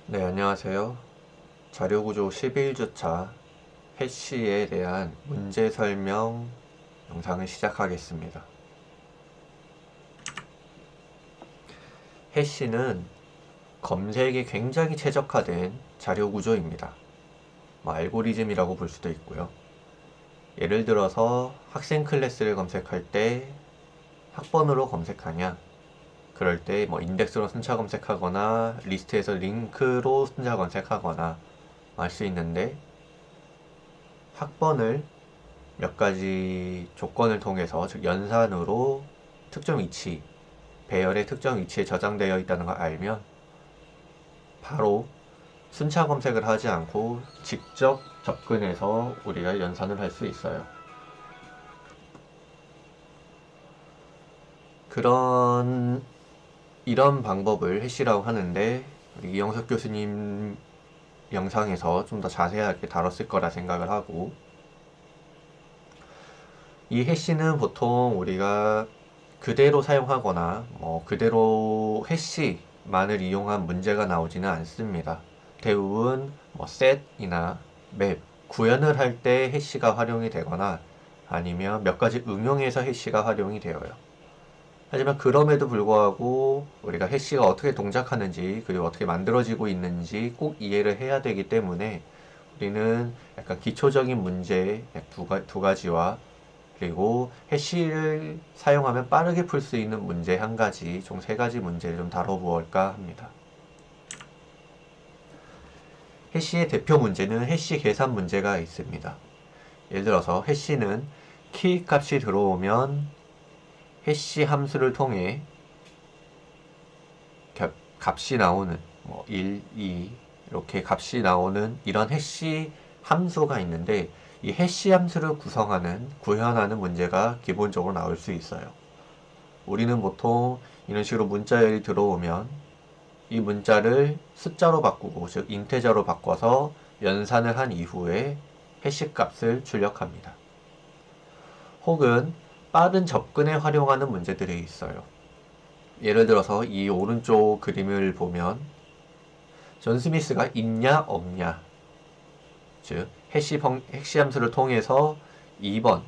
네, 안녕하세요. 자료구조 11주차 해시에 대한 문제 설명 영상을 시작하겠습니다. 해시는 검색에 굉장히 최적화된 자료구조입니다. 알고리즘이라고 볼 수도 있고요. 예를 들어서 학생 클래스를 검색할 때 학번으로 검색하냐, 그럴 때 인덱스로 순차 검색하거나 리스트에서 링크로 순차 검색하거나 할 수 있는데, 학번을 몇 가지 조건을 통해서, 즉 연산으로 특정 위치, 배열의 특정 위치에 저장되어 있다는 걸 알면 바로 순차 검색을 하지 않고 직접 접근해서 우리가 연산을 할 수 있어요. 이런 방법을 해시라고 하는데, 우리 이영석 교수님 영상에서 좀 더 자세하게 다뤘을 거라 생각을 하고, 이 해시는 보통 우리가 그대로 사용하거나 그대로 해시만을 이용한 문제가 나오지는 않습니다. 대부분 set이나 map, 구현을 할 때 해시가 활용이 되거나 아니면 몇 가지 응용해서 해시가 활용이 되어요. 하지만 그럼에도 불구하고 우리가 해시가 어떻게 동작하는지, 그리고 어떻게 만들어지고 있는지 꼭 이해를 해야 되기 때문에 우리는 약간 기초적인 문제 두 가지와, 그리고 해시를 사용하면 빠르게 풀 수 있는 문제 한 가지, 총 세 가지 문제를 좀 다뤄볼까 합니다. 해시의 대표 문제는 해시 계산 문제가 있습니다. 예를 들어서 해시는 키 값이 들어오면 해시 함수를 통해 값이 나오는 1, 2 이렇게 값이 나오는 이런 해시 함수가 있는데, 이 해시 함수를 구현하는 문제가 기본적으로 나올 수 있어요. 우리는 보통 이런 식으로 문자열이 들어오면 이 문자를 숫자로 바꾸고, 즉 인테저로 바꿔서 연산을 한 이후에 해시 값을 출력합니다. 혹은 빠른 접근에 활용하는 문제들이 있어요. 예를 들어서 이 오른쪽 그림을 보면 존 스미스가 있냐 없냐, 즉 해시 함수를 통해서 2번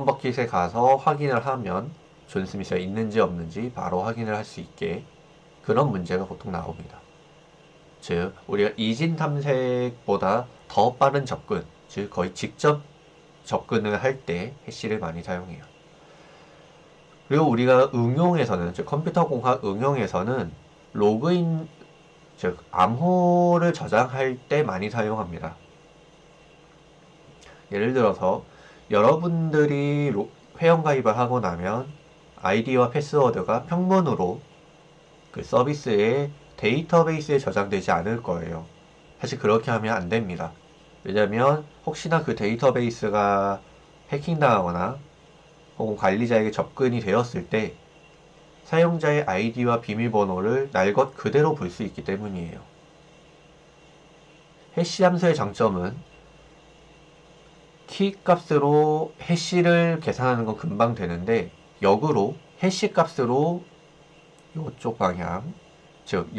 버킷에 가서 확인을 하면 존 스미스가 있는지 없는지 바로 확인을 할 수 있게, 그런 문제가 보통 나옵니다. 즉 우리가 이진 탐색보다 더 빠른 접근, 즉 거의 직접 접근을 할 때 해시를 많이 사용해요. 그리고 우리가 응용에서는, 즉 컴퓨터 공학 응용에서는 로그인, 즉 암호를 저장할 때 많이 사용합니다. 예를 들어서 여러분들이 회원가입을 하고 나면 아이디와 패스워드가 평문으로 그 서비스의 데이터베이스에 저장되지 않을 거예요. 사실 그렇게 하면 안 됩니다. 왜냐면 혹시나 그 데이터베이스가 해킹당하거나 혹은 관리자에게 접근이 되었을 때 사용자의 아이디와 비밀번호를 날 것 그대로 볼 수 있기 때문이에요. 해시 함수의 장점은 키 값으로 해시를 계산하는 건 금방 되는데, 역으로 해시 값으로 이쪽 방향, 즉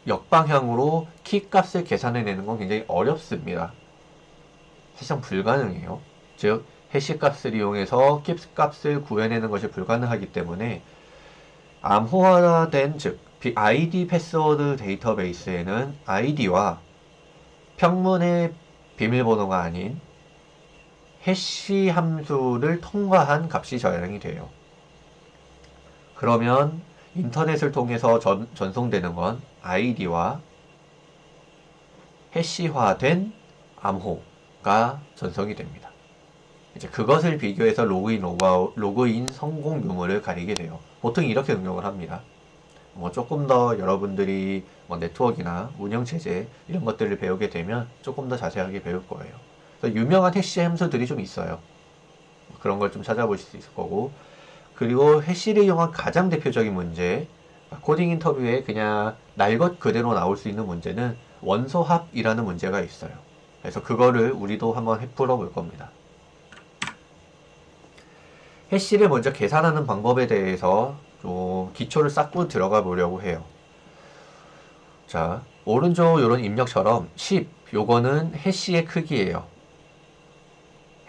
역방향으로 키 값을 계산해내는 건 굉장히 어렵습니다. 사실상 불가능해요. 즉 해시 값을 이용해서 키 값을 구해내는 것이 불가능하기 때문에, 암호화된, 즉 ID 패스워드 데이터베이스에는 아이디와 평문의 비밀번호가 아닌 해시 함수를 통과한 값이 저장이 돼요. 그러면 인터넷을 통해서 전송되는 건 아이디와 해시화된 암호가 전송이 됩니다. 이제 그것을 비교해서 로그인 성공 유무를 가리게 돼요. 보통 이렇게 응용을 합니다. 조금 더 여러분들이 네트워크나 운영체제 이런 것들을 배우게 되면 조금 더 자세하게 배울 거예요. 유명한 해시 함수들이 좀 있어요. 그런 걸 좀 찾아보실 수 있을 거고, 그리고 해시를 이용한 가장 대표적인 문제, 코딩 인터뷰에 그냥 날 것 그대로 나올 수 있는 문제는 원소합이라는 문제가 있어요. 그래서 그거를 우리도 한번 풀어볼 겁니다. 해시를 먼저 계산하는 방법에 대해서 좀 기초를 쌓고 들어가 보려고 해요. 자, 오른쪽 요런 입력처럼 10 요거는 해시의 크기예요.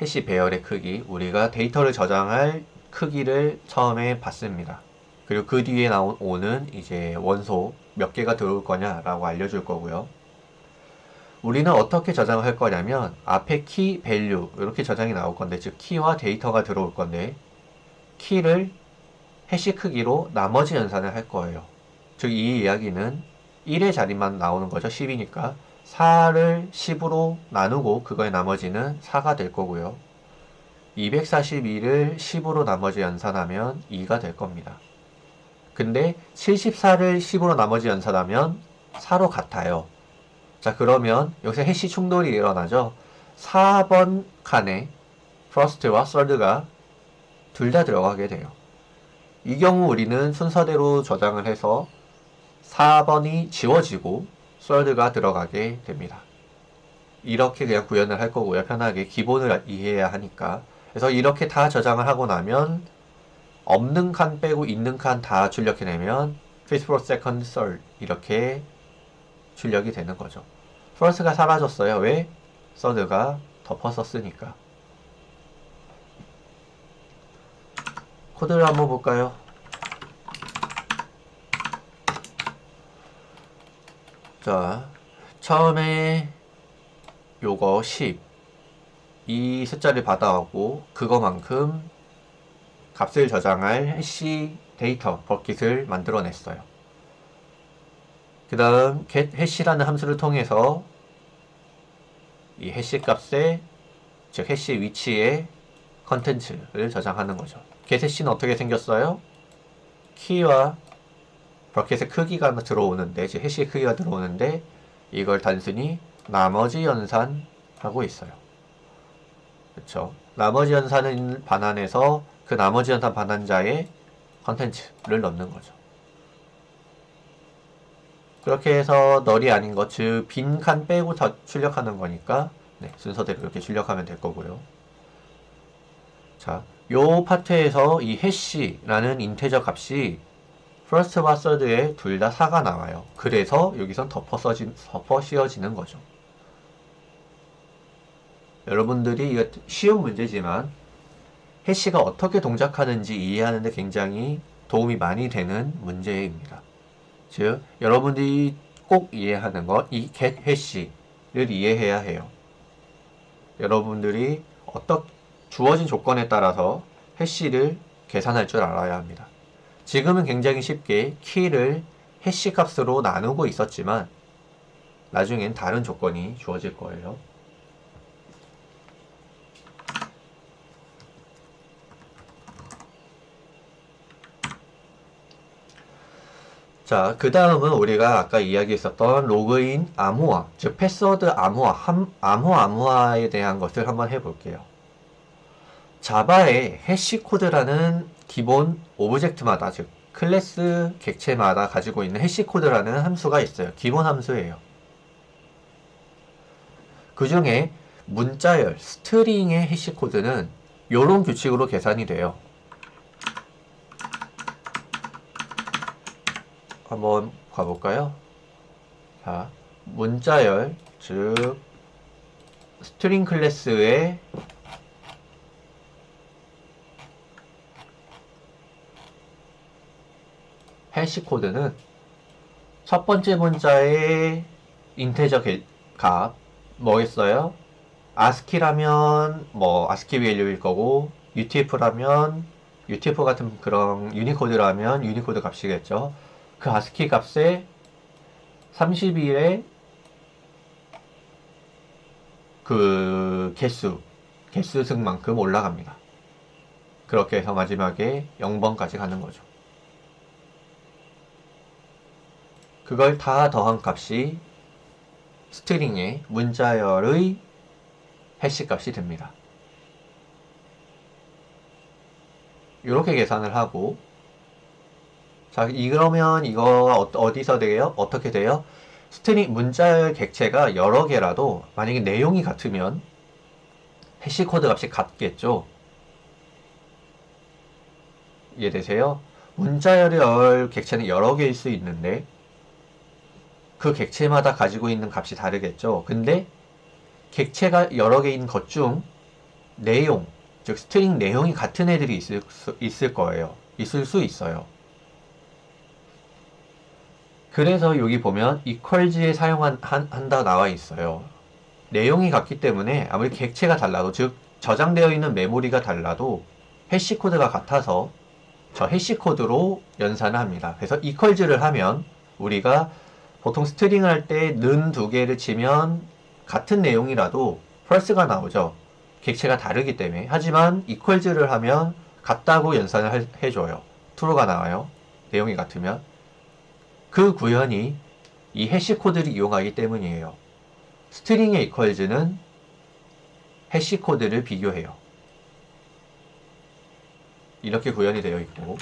해시 배열의 크기. 우리가 데이터를 저장할 크기를 처음에 받습니다. 그리고 그 뒤에 나온 5는 이제 원소 몇 개가 들어올 거냐라고 알려줄 거고요. 우리는 어떻게 저장을 할 거냐면 앞에 키, 밸류 이렇게 저장이 나올 건데, 즉 키와 데이터가 들어올 건데 키를 해시 크기로 나머지 연산을 할 거예요. 즉 이 이야기는 1의 자리만 나오는 거죠. 10이니까 4를 10으로 나누고 그거의 나머지는 4가 될 거고요. 242를 10으로 나머지 연산하면 2가 될 겁니다. 근데 74를 10으로 나머지 연산하면 4로 같아요. 자, 그러면 여기서 해시 충돌이 일어나죠. 4번 칸에 first와 third가 둘 다 들어가게 돼요. 이 경우 우리는 순서대로 저장을 해서 4번이 지워지고 third가 들어가게 됩니다. 이렇게 그냥 구현을 할 거고요. 편하게 기본을 이해해야 하니까. 그래서 이렇게 다 저장을 하고 나면 없는 칸 빼고 있는 칸 다 출력해내면 first, second, third 이렇게 출력이 되는 거죠. first가 사라졌어요. 왜? third가 덮어섰으니까. 코드를 한번 볼까요? 자, 처음에 요거 10 이 숫자를 받아오고 그거만큼 값을 저장할 해시 데이터 버킷을 만들어냈어요. 그 다음 get hash라는 함수를 통해서 이 해시 값에, 즉 해시 위치에 컨텐츠를 저장하는 거죠. get hash는 어떻게 생겼어요? 키와 버킷의 크기가 들어오는데, 즉 해시의 크기가 들어오는데 이걸 단순히 나머지 연산하고 있어요. 그쵸? 나머지 연산은 반환해서 그 나머지 연산 반환자의 컨텐츠를 넣는 거죠. 그렇게 해서 널이 아닌 것, 즉 빈 칸 빼고 다 출력하는 거니까 네, 순서대로 이렇게 출력하면 될 거고요. 자, 요 파트에서 이 해시라는 인테저 값이 first와 third에 둘 다 4가 나와요. 그래서 여기선 덮어 씌워지는 거죠. 여러분들이 이거 쉬운 문제지만 해시가 어떻게 동작하는지 이해하는 데 굉장히 도움이 많이 되는 문제입니다. 즉, 여러분들이 꼭 이해하는 것, 이 get 해시를 이해해야 해요. 여러분들이 주어진 조건에 따라서 해시를 계산할 줄 알아야 합니다. 지금은 굉장히 쉽게 키를 해시 값으로 나누고 있었지만 나중엔 다른 조건이 주어질 거예요. 자, 그 다음은 우리가 아까 이야기했었던 로그인 암호화, 즉 패스워드 암호화에 대한 것을 한번 해볼게요. 자바의 해시 코드라는 기본 오브젝트마다, 즉 클래스 객체마다 가지고 있는 해시 코드라는 함수가 있어요. 기본 함수예요. 그 중에 문자열, 스트링의 해시 코드는 이런 규칙으로 계산이 돼요. 한번 가볼까요? 자, 문자열, 즉 스트링 클래스의 해시 코드는 첫 번째 문자의 인테저 값 뭐겠어요? ASCII라면 ASCII 밸류일 거고, UTF라면 UTF 같은 그런 유니코드라면 유니코드 값이겠죠. 그 ASCII 값에 31의 그 개수 승만큼 올라갑니다. 그렇게 해서 마지막에 0번까지 가는 거죠. 그걸 다 더한 값이 스트링의 문자열의 해시 값이 됩니다. 이렇게 계산을 하고, 자, 이러면 이거 어디서 돼요? 어떻게 돼요? 스트링 문자열 객체가 여러 개라도 만약에 내용이 같으면 해시 코드 값이 같겠죠. 이해되세요? 문자열의 객체는 여러 개일 수 있는데 그 객체마다 가지고 있는 값이 다르겠죠. 근데 객체가 여러 개 있는 것 중 내용, 즉 스트링 내용이 같은 애들이 있을 거예요. 있을 수 있어요. 그래서 여기 보면 equals에 사용한다 나와 있어요. 내용이 같기 때문에 아무리 객체가 달라도, 즉 저장되어 있는 메모리가 달라도 해시 코드가 같아서 저 해시 코드로 연산을 합니다. 그래서 equals를 하면 우리가 보통 스트링을 할 때 는 두 개를 치면 같은 내용이라도 펄스가 나오죠. 객체가 다르기 때문에. 하지만 equals를 하면 같다고 연산을 해줘요. true가 나와요. 내용이 같으면. 그 구현이 이 해시 코드를 이용하기 때문이에요. 스트링의 equals는 해시 코드를 비교해요. 이렇게 구현이 되어 있고,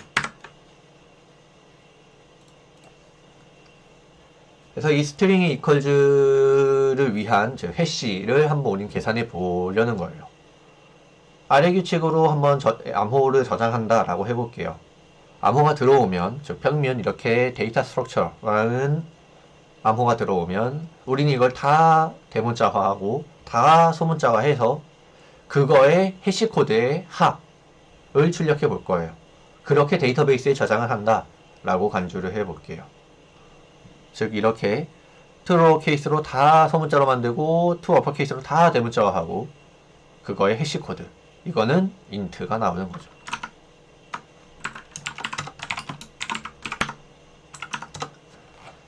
그래서 이 스트링의 equals를 위한 즉 해시를 한번 우린 계산해 보려는 거예요. 아래 규칙으로 한번 암호를 저장한다 라고 해볼게요. 암호가 들어오면, 즉 평면 이렇게 데이터 스트럭처라는 암호가 들어오면 우리는 이걸 다 대문자화하고 다 소문자화해서 그거의 해시 코드의 합을 출력해 볼 거예요. 그렇게 데이터베이스에 저장을 한다 라고 간주를 해 볼게요. 즉 이렇게 트루 케이스로 다 소문자로 만들고 투 어퍼 케이스로 다 대문자화하고 그거의 해시 코드, 이거는 int가 나오는 거죠.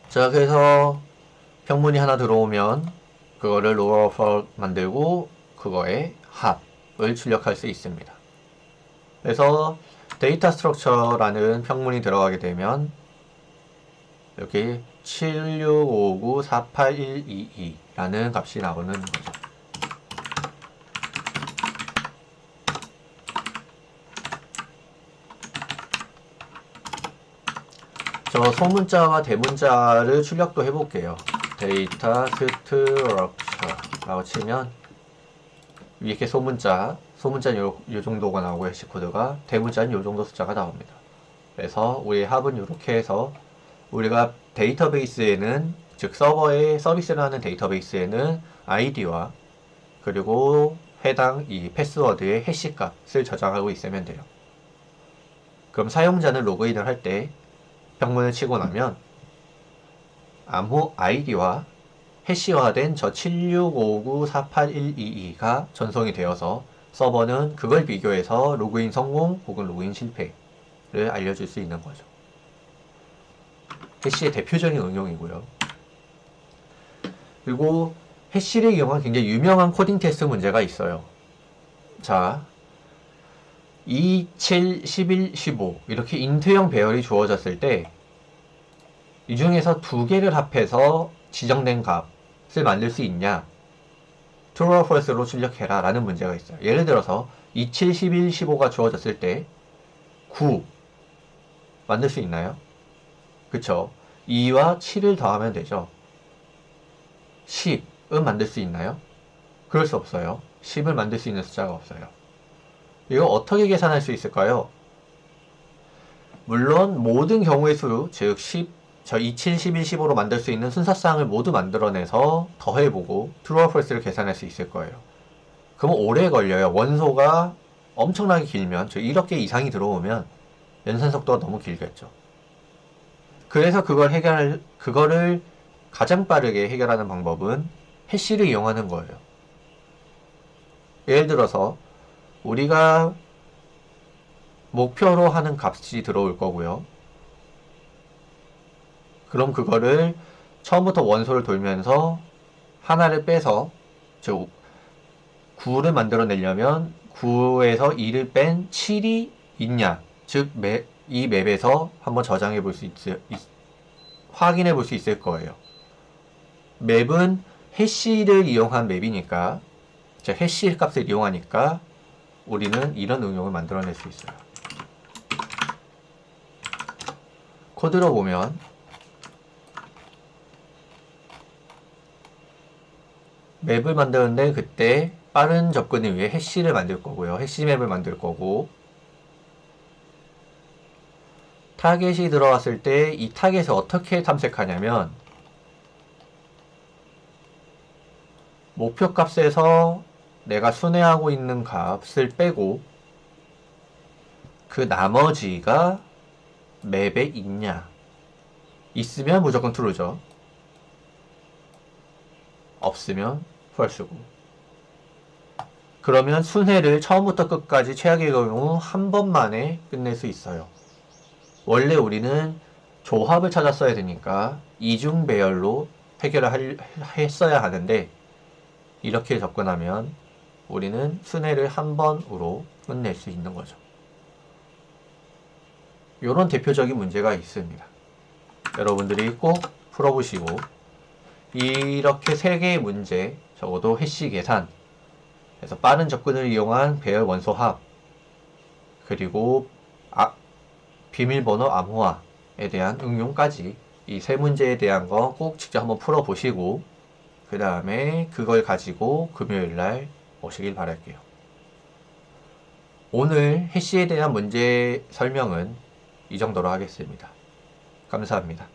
자, 그래서 평문이 하나 들어오면 그거를 로어 어퍼 만들고 그거의 합을 출력할 수 있습니다. 그래서 데이터 스트럭처라는 평문이 들어가게 되면 여기 7659481122라는 값이 나오는 거죠. 저 소문자와 대문자를 출력도 해볼게요. 데이터 스트럭처라고 치면 이렇게 소문자는 요 정도가 나오고 해시코드가, 대문자는 요 정도 숫자가 나옵니다. 그래서 우리의 합은 이렇게 해서 우리가 데이터베이스에는, 즉 서버에 서비스를 하는 데이터베이스에는 아이디와 그리고 해당 이 패스워드의 해시 값을 저장하고 있으면 돼요. 그럼 사용자는 로그인을 할 때 평문을 치고 나면 암호 아이디와 해시화된 저 7659481122가 전송이 되어서 서버는 그걸 비교해서 로그인 성공 혹은 로그인 실패를 알려줄 수 있는 거죠. 해시의 대표적인 응용이고요. 그리고 해시를 이용한 굉장히 유명한 코딩 테스트 문제가 있어요. 자, 2, 7, 11, 15 이렇게 인트형 배열이 주어졌을 때 이 중에서 두 개를 합해서 지정된 값을 만들 수 있냐, true or false로 출력해라 라는 문제가 있어요. 예를 들어서 2, 7, 11, 15가 주어졌을 때 9 만들 수 있나요? 그쵸? 2와 7을 더하면 되죠. 10은 만들 수 있나요? 그럴 수 없어요. 10을 만들 수 있는 숫자가 없어요. 이거 어떻게 계산할 수 있을까요? 물론 모든 경우의 수, 즉 10, 저 2, 7, 11, 15로 만들 수 있는 순서쌍을 모두 만들어내서 더해보고 true or false를 계산할 수 있을 거예요. 그럼 오래 걸려요. 원소가 엄청나게 길면, 즉 1억 개 이상이 들어오면 연산 속도가 너무 길겠죠. 그래서 그거를 가장 빠르게 해결하는 방법은 해시를 이용하는 거예요. 예를 들어서 우리가 목표로 하는 값이 들어올 거고요. 그럼 그거를 처음부터 원소를 돌면서 하나를 빼서, 즉 9를 만들어내려면 9에서 2를 뺀 7이 있냐, 즉 이 맵에서 한번 저장해 볼 수 확인해 볼 수 있을 거예요. 맵은 해시를 이용한 맵이니까, 즉 해시 값을 이용하니까 우리는 이런 응용을 만들어낼 수 있어요. 코드로 보면 맵을 만드는데 그때 빠른 접근을 위해 해시를 만들 거고요. 해시 맵을 만들 거고, 타겟이 들어왔을 때 이 타겟을 어떻게 탐색하냐면 목표값에서 내가 순회하고 있는 값을 빼고 그 나머지가 맵에 있냐. 있으면 무조건 true죠. 없으면 false고. 그러면 순회를 처음부터 끝까지 최악의 경우 한 번만에 끝낼 수 있어요. 원래 우리는 조합을 찾았어야 되니까 이중 배열로 해결을 했어야 하는데 이렇게 접근하면 우리는 순회를 한 번으로 끝낼 수 있는 거죠. 이런 대표적인 문제가 있습니다. 여러분들이 꼭 풀어보시고 이렇게 3개의 문제, 적어도 해시 계산, 그래서 빠른 접근을 이용한 배열 원소 합, 그리고 비밀번호 암호화에 대한 응용까지 이 3문제에 대한 거 꼭 직접 한번 풀어보시고 그 다음에 그걸 가지고 금요일날 오시길 바랄게요. 오늘 해시에 대한 문제 설명은 이 정도로 하겠습니다. 감사합니다.